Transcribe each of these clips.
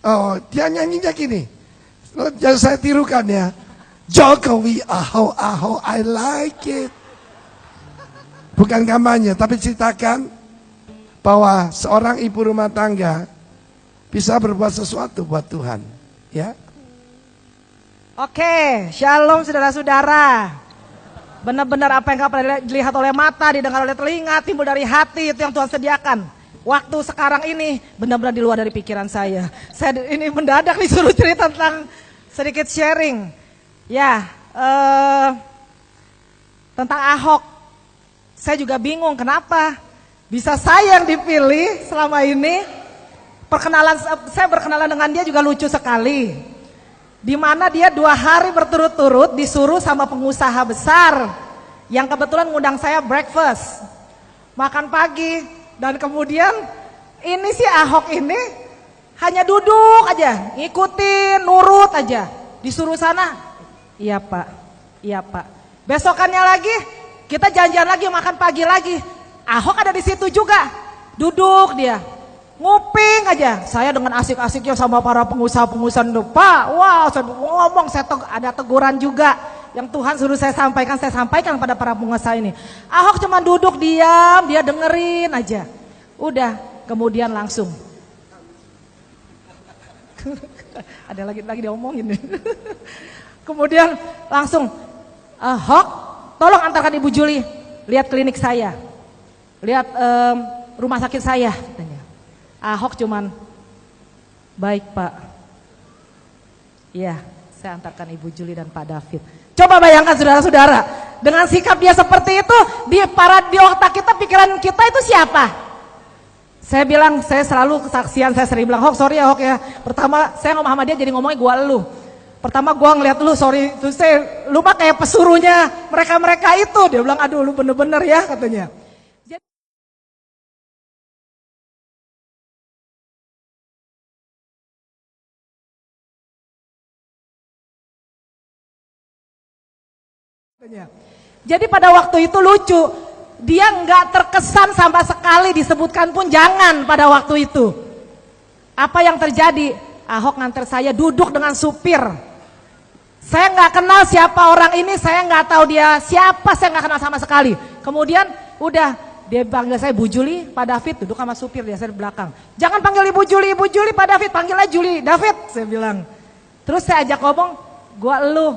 Oh, dia nyanyinya gini. Jangan saya tirukan ya. Jokowi, Ahok, I like it. Bukan kampanye, tapi ceritakan bahwa seorang ibu rumah tangga bisa berbuat sesuatu buat Tuhan. Ya. Oke, shalom saudara-saudara. Benar-benar apa yang gak pernah dilihat oleh mata, didengar oleh telinga, timbul dari hati, itu yang Tuhan sediakan. Waktu sekarang ini benar-benar di luar dari pikiran saya. Saya ini mendadak disuruh cerita tentang sedikit sharing. Ya, tentang Ahok. Saya juga bingung kenapa bisa saya yang dipilih selama ini. Saya berkenalan dengan dia juga lucu sekali. Di mana dia 2 hari berturut-turut disuruh sama pengusaha besar yang kebetulan ngundang saya breakfast, makan pagi, dan kemudian ini si Ahok ini hanya duduk aja, ngikutin, nurut aja, disuruh sana, iya pak. Besokannya lagi kita janjian lagi makan pagi lagi, Ahok ada di situ juga, duduk dia. Nguping aja, saya dengan asik-asiknya sama para pengusaha-pengusaha itu, Pak, wah saya ngomong, ada teguran juga yang Tuhan suruh saya sampaikan pada para pengusaha ini. Ahok cuma duduk diam, dia dengerin aja. Udah, kemudian langsung. Ada lagi dia omongin. Kemudian langsung, Ahok, tolong antarkan Ibu Juli, lihat klinik saya, lihat rumah sakit saya, katanya. Ahok cuman, baik Pak. Iya, saya antarkan Ibu Juli dan Pak David. Coba bayangkan saudara-saudara, dengan sikap dia seperti itu, di otak kita, pikiran kita itu siapa? Saya bilang, saya selalu kesaksian, saya sering bilang, Hok, sorry ya Hok ya. Pertama, saya ngomong sama dia jadi ngomongnya gua lu. Pertama gua ngeliat lu, sorry, terus lu mah kayak pesuruhnya mereka-mereka itu. Dia bilang, aduh lu bener-bener ya katanya. Jadi pada waktu itu lucu, dia nggak terkesan sama sekali, disebutkan pun jangan pada waktu itu. Apa yang terjadi? Ahok nganter saya duduk dengan supir. Saya nggak kenal siapa orang ini, saya nggak tahu dia siapa, saya nggak kenal sama sekali. Kemudian udah dia panggil saya Bu Juli, Pak David, duduk sama supir, dia saya di belakang. Jangan panggil Ibu Juli, Pak David, panggilnya Juli, David, saya bilang. Terus saya ajak ngomong, gua elu.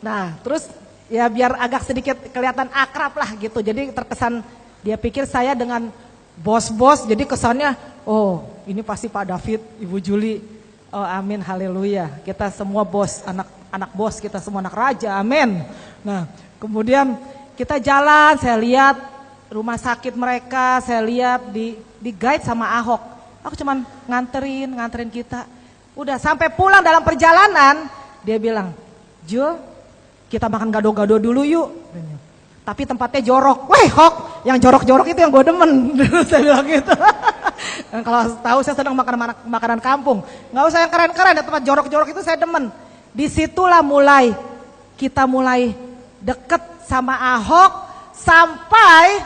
Nah, terus ya biar agak sedikit kelihatan akrab lah gitu. Jadi terkesan dia pikir saya dengan bos-bos, jadi kesannya, oh ini pasti Pak David, Ibu Juli. Oh amin, haleluya. Kita semua bos, anak bos, kita semua anak raja, amin. Nah, kemudian kita jalan, saya lihat rumah sakit mereka, saya lihat di guide sama Ahok. Aku cuman nganterin kita. Udah sampai pulang dalam perjalanan, dia bilang, Jul, kita makan gado-gado dulu yuk. Tapi tempatnya jorok. Weh Hok, yang jorok-jorok itu yang gue demen. Saya bilang gitu. Kalau tahu saya senang makanan kampung. Gak usah yang keren-keren, tempat jorok-jorok itu saya demen. Disitulah kita mulai deket sama Ahok. Sampai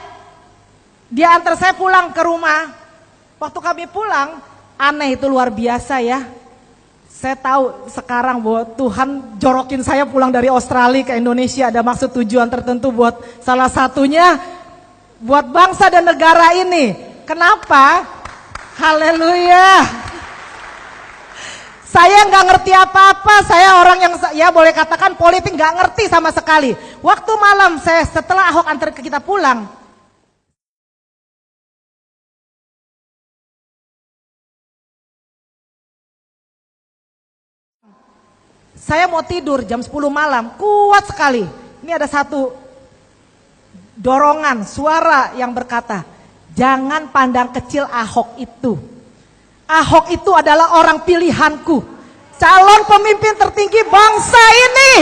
dia antar saya pulang ke rumah. Waktu kami pulang, aneh itu luar biasa ya. Saya tahu sekarang bahwa Tuhan jorokin saya pulang dari Australia ke Indonesia ada maksud tujuan tertentu buat salah satunya buat bangsa dan negara ini. Kenapa? Haleluya. Saya nggak ngerti apa-apa, saya orang yang ya boleh katakan politik nggak ngerti sama sekali. Waktu malam saya setelah Ahok antar kita pulang, saya mau tidur jam 10 malam, kuat sekali. Ini ada satu dorongan, suara yang berkata, jangan pandang kecil Ahok itu. Ahok itu adalah orang pilihanku, calon pemimpin tertinggi bangsa ini.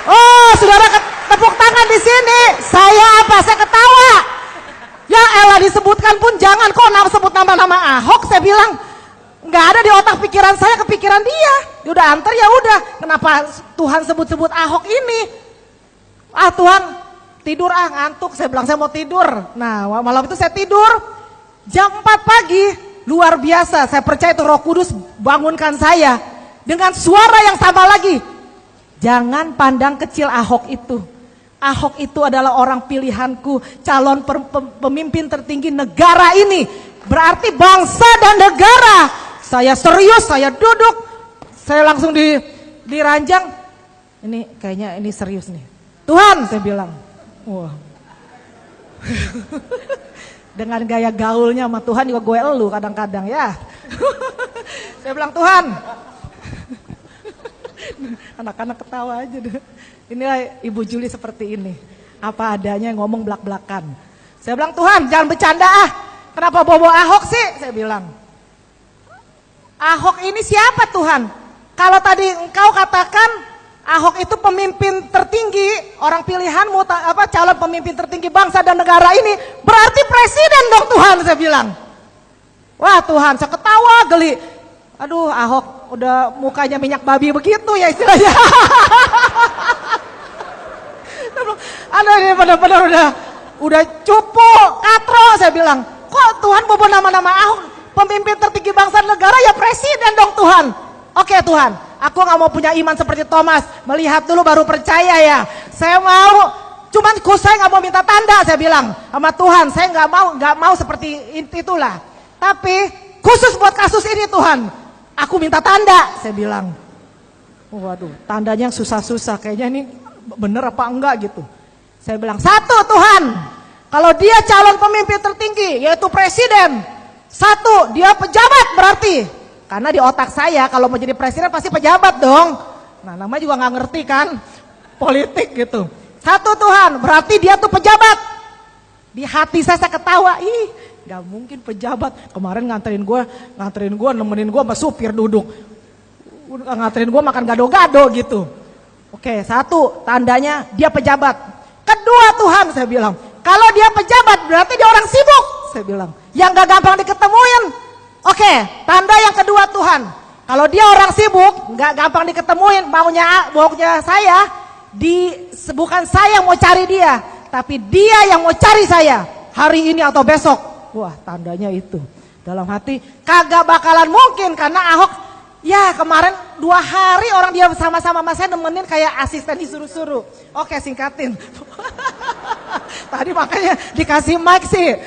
Oh, saudara tepuk tangan di sini. Saya apa? Saya ketawa. Ya elah, disebutkan pun jangan, kok sebut nama-nama Ahok. Saya bilang, nggak ada di otak pikiran saya, kepikiran dia. Dia udah antar ya udah. Kenapa Tuhan sebut-sebut Ahok ini? Ah Tuhan, tidur ngantuk. Saya bilang saya mau tidur. Nah malam itu saya tidur. Jam 4 pagi, luar biasa. Saya percaya itu Roh Kudus bangunkan saya dengan suara yang sama lagi. Jangan pandang kecil Ahok itu. Ahok itu adalah orang pilihanku, calon pemimpin tertinggi negara ini. Berarti bangsa dan negara. Saya serius, saya duduk, saya langsung di ranjang. Ini kayaknya ini serius nih. Tuhan, saya bilang. Wah. Dengan gaya gaulnya sama Tuhan juga gue elu kadang-kadang ya. Saya bilang, Tuhan. Anak-anak ketawa aja deh. Inilah Ibu Juli seperti ini. Apa adanya ngomong belak-belakan. Saya bilang, Tuhan jangan bercanda ah. Kenapa bawa Ahok sih? Saya bilang. Ahok ini siapa Tuhan? Kalau tadi engkau katakan Ahok itu pemimpin tertinggi, orang pilihanmu, calon pemimpin tertinggi bangsa dan negara ini, berarti presiden dong Tuhan, saya bilang. Wah Tuhan, saya ketawa geli. Aduh Ahok udah mukanya minyak babi begitu ya istilahnya. Aduh ini benar-benar udah cupu, katro saya bilang. Kok Tuhan bawa nama-nama Ahok, pemimpin tertinggi bangsa dan negara ya presiden dong Tuhan. Oke Tuhan, aku gak mau punya iman seperti Thomas, melihat dulu baru percaya ya. Saya mau, cuman saya gak mau minta tanda, saya bilang sama Tuhan, saya gak mau seperti itulah. Tapi khusus buat kasus ini Tuhan, aku minta tanda, saya bilang. Waduh, tandanya yang susah-susah, kayaknya ini bener apa enggak gitu. Saya bilang, satu Tuhan, kalau dia calon pemimpin tertinggi, yaitu presiden. Satu, dia pejabat berarti. Karena di otak saya kalau mau jadi presiden pasti pejabat dong. Nah namanya juga gak ngerti kan politik gitu. Satu Tuhan, berarti dia tuh pejabat. Di hati saya ketawa, ih gak mungkin pejabat. Kemarin nganterin gue, nemenin gue sama supir duduk. Nganterin gue makan gado-gado gitu. Oke, satu, tandanya dia pejabat. Kedua Tuhan, saya bilang, kalau dia pejabat berarti dia orang sibuk. Saya bilang, yang gak gampang diketemuin. Oke, tanda yang kedua Tuhan, kalau dia orang sibuk, nggak gampang diketemuin, maunya saya, bukan saya yang mau cari dia, tapi dia yang mau cari saya, hari ini atau besok. Wah, tandanya itu. Dalam hati, kagak bakalan mungkin, karena Ahok, ya kemarin 2 hari orang dia sama-sama sama saya nemenin kayak asisten disuruh-suruh. Oke, singkatin. Tadi makanya dikasih mic sih.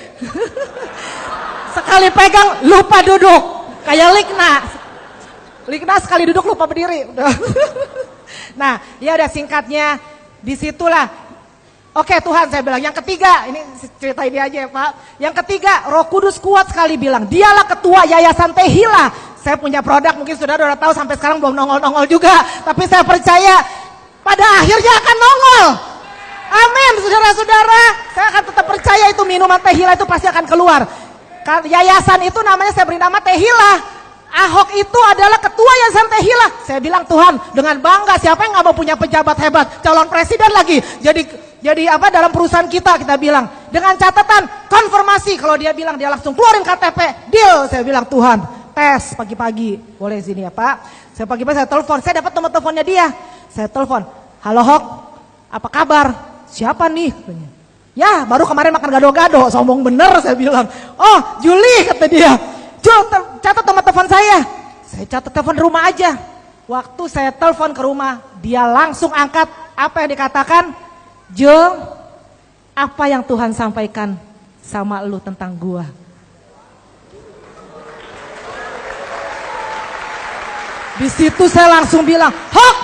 Sekali pegang lupa duduk, kayak Likna sekali duduk lupa berdiri. Nah, ya udah singkatnya disitulah. Oke Tuhan, saya bilang yang ketiga, ini cerita ini aja ya Pak. Yang ketiga, Roh Kudus kuat sekali bilang, dialah ketua Yayasan Tehila. Saya punya produk, mungkin saudara udah tahu sampai sekarang belum nongol-nongol juga, tapi saya percaya pada akhirnya akan nongol. Amin, saudara-saudara. Saya akan tetap percaya itu minuman Tehila itu pasti akan keluar. Yayasan itu namanya saya beri nama Tehila. Ahok itu adalah ketua Yayasan Tehila. Saya bilang Tuhan dengan bangga, siapa yang gak mau punya pejabat hebat, calon presiden lagi. Jadi apa dalam perusahaan kita bilang dengan catatan konfirmasi. Kalau dia bilang dia langsung keluarin KTP, deal. Saya bilang Tuhan, tes pagi-pagi. Boleh sini ya Pak. Saya pagi-pagi saya telepon, saya dapat nomor teleponnya dia. Saya telepon, halo Hok, apa kabar? Siapa nih? Ya baru kemarin makan gado-gado, sombong bener saya bilang. Oh Juli kata dia, Jul catat nomor telepon saya catat telepon rumah aja. Waktu saya telepon ke rumah, dia langsung angkat. Apa yang dikatakan? Jul, apa yang Tuhan sampaikan sama lu tentang gua? Di situ saya langsung bilang, Hok,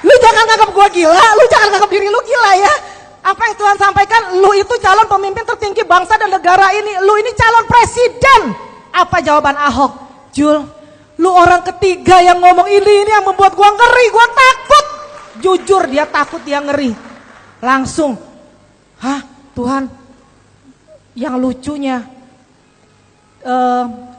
lu jangan nganggap gua gila, lu jangan nganggap diri lu gila ya. Apa yang Tuhan sampaikan, lu itu calon pemimpin tertinggi bangsa dan negara ini, lu ini calon presiden. Apa jawaban Ahok? Jul, lu orang ketiga yang ngomong ini yang membuat gua ngeri, gua takut. Jujur dia takut, dia ngeri. Langsung, hah Tuhan, yang lucunya,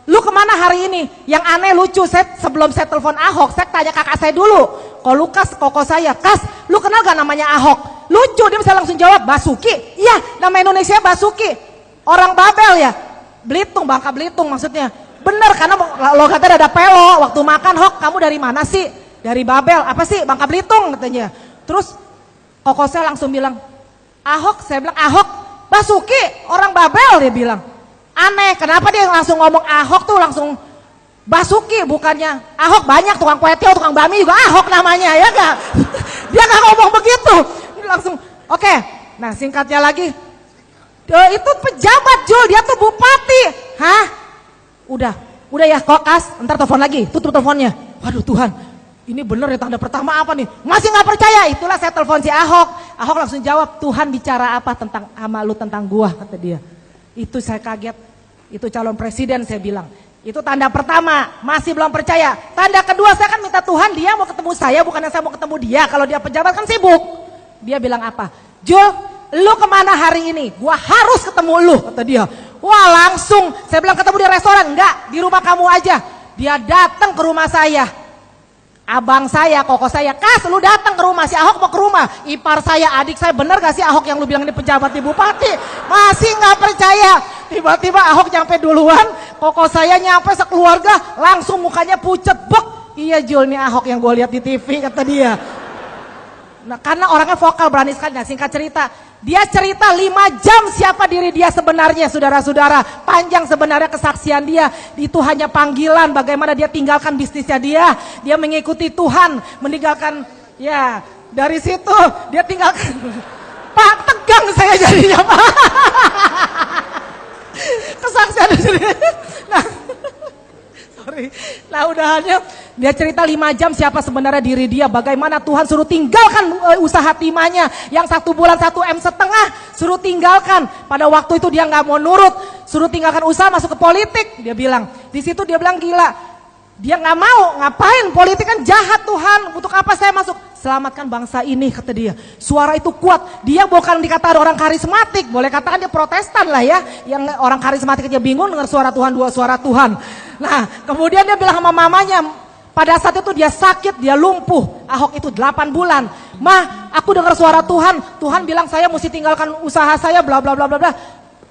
lu kemana hari ini? Yang aneh lucu, sebelum saya telepon Ahok, saya tanya kakak saya dulu. Kok Lukas, koko saya, Kas, lu kenal gak namanya Ahok? Lucu, dia bisa langsung jawab, Basuki. Iya, nama Indonesia Basuki. Orang Babel ya, Belitung, Bangka Belitung maksudnya. Bener, karena logatnya ada pelo. Waktu makan, Hok, kamu dari mana sih? Dari Babel, apa sih? Bangka Belitung katanya. Terus koko saya langsung bilang, Ahok, saya bilang, Ahok, Basuki, orang Babel, dia bilang. Aneh, kenapa dia langsung ngomong Ahok tuh langsung Basuki bukannya Ahok, banyak tukang kue tiaw, tukang bami juga Ahok namanya, ya enggak? Dia nggak ngomong begitu. Ini langsung, oke. Nah singkatnya lagi, itu pejabat Jul, dia tuh bupati. Hah? Udah ya kokas, ntar telepon lagi, tutup teleponnya. Waduh Tuhan, ini bener ya tanda pertama apa nih? Masih nggak percaya? Itulah saya telepon si Ahok. Ahok langsung jawab, Tuhan bicara apa tentang sama lu, tentang gua, kata dia. Itu saya kaget, itu calon presiden saya bilang. Itu tanda pertama, masih belum percaya. Tanda kedua, saya kan minta Tuhan dia mau ketemu saya, bukannya saya mau ketemu dia. Kalau dia pejabat kan sibuk. Dia bilang apa? Jul, lu kemana hari ini? Gua harus ketemu lu, kata dia. Wah langsung, saya bilang ketemu di restoran. Enggak, di rumah kamu aja. Dia datang ke rumah saya. Abang saya, koko saya, Kas lu datang ke rumah, si Ahok mau ke rumah. Ipar saya, adik saya, bener gak sih Ahok yang lu bilang ini pejabat di bupati? Masih gak percaya. Tiba-tiba Ahok nyampe duluan, koko saya nyampe sekeluarga, langsung mukanya pucet, bek. Iya Jul, nih Ahok yang gue lihat di TV, kata dia. Nah karena orangnya vokal, berani sekali. Nah singkat cerita, dia cerita 5 jam siapa diri dia sebenarnya, saudara-saudara. Panjang sebenarnya kesaksian dia. Itu hanya panggilan, bagaimana dia tinggalkan bisnisnya dia mengikuti Tuhan, meninggalkan, ya dari situ dia tinggalkan. Pak, tegang saya jadinya Pak. Kesaksian nah, sorry. Nah udahannya dia cerita 5 jam siapa sebenarnya diri dia, bagaimana Tuhan suruh tinggalkan usaha timahnya yang 1 bulan 1,5 M, suruh tinggalkan. Pada waktu itu dia nggak mau nurut, suruh tinggalkan usaha masuk ke politik. Dia bilang, di situ dia bilang gila, dia nggak mau, ngapain, politik kan jahat Tuhan, untuk apa saya masuk? Selamatkan bangsa ini, kata dia. Suara itu kuat, dia bukan dikata orang karismatik, boleh katakan dia protestan lah ya, yang orang karismatik aja bingung dengar suara Tuhan, 2 suara Tuhan. Nah kemudian dia bilang sama mamanya, pada saat itu dia sakit, dia lumpuh. Ahok itu 8 bulan. Ma, aku dengar suara Tuhan, Tuhan bilang saya mesti tinggalkan usaha saya, bla bla bla bla bla.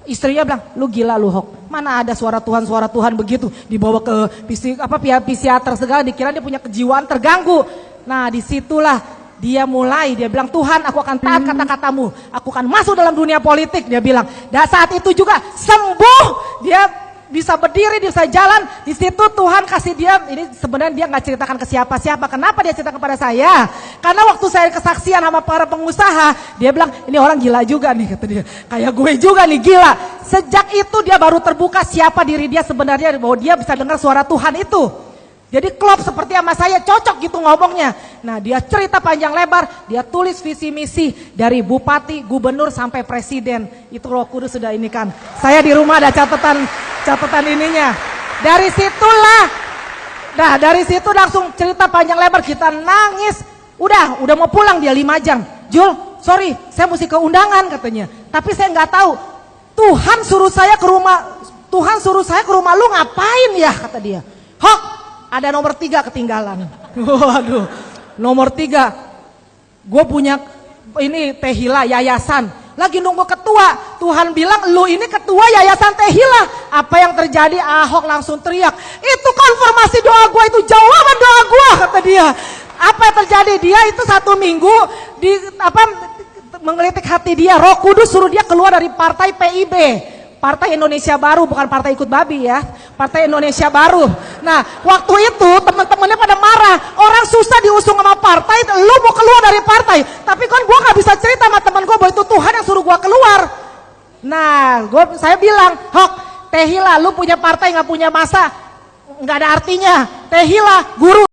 Istrinya bilang, lu gila lu Hok, mana ada suara Tuhan begitu, dibawa ke psikiater segala, dikira dia punya kejiwaan terganggu. Nah disitulah dia mulai, dia bilang, Tuhan aku akan taat kata-katamu, aku akan masuk dalam dunia politik, dia bilang. Dan saat itu juga sembuh, dia bisa berdiri, dia bisa jalan. Di situ Tuhan kasih dia, ini sebenarnya dia nggak ceritakan ke siapa-siapa. Kenapa dia cerita kepada saya? Karena waktu saya kesaksian sama para pengusaha, dia bilang ini orang gila juga nih, kata dia. Kayak gue juga nih gila. Sejak itu dia baru terbuka siapa diri dia sebenarnya, bahwa dia bisa dengar suara Tuhan itu. Jadi klop seperti sama saya, cocok gitu ngomongnya. Nah dia cerita panjang lebar, dia tulis visi misi dari bupati, gubernur sampai presiden. Itu Roh Kudus sudah ini kan. Saya di rumah ada catatan ininya. Dari situlah, nah dari situ langsung cerita panjang lebar, kita nangis. Udah mau pulang dia 5 jam. Jul, sorry, saya mesti ke undangan katanya. Tapi saya nggak tahu. Tuhan suruh saya ke rumah lu ngapain ya, kata dia. Hok, ada nomor 3 ketinggalan. Waduh, nomor 3. Gue punya ini Tehila yayasan. Lagi nunggu ketua. Tuhan bilang lu ini ketua yayasan Tehila. Apa yang terjadi? Ahok langsung teriak. Itu konfirmasi doa gue, itu jawaban doa gue, kata dia. Apa yang terjadi? Dia itu 1 minggu menggelitik hati dia. Roh Kudus suruh dia keluar dari partai PIB. Partai Indonesia Baru, bukan partai ikut babi ya. Partai Indonesia Baru. Nah, waktu itu teman-temannya pada marah. Orang susah diusung sama partai, lu mau keluar dari partai. Tapi kan gue gak bisa cerita sama teman gue bahwa itu Tuhan yang suruh gue keluar. Nah, saya bilang, Hok, Tehila, lu punya partai gak punya masa, gak ada artinya. Tehila, guru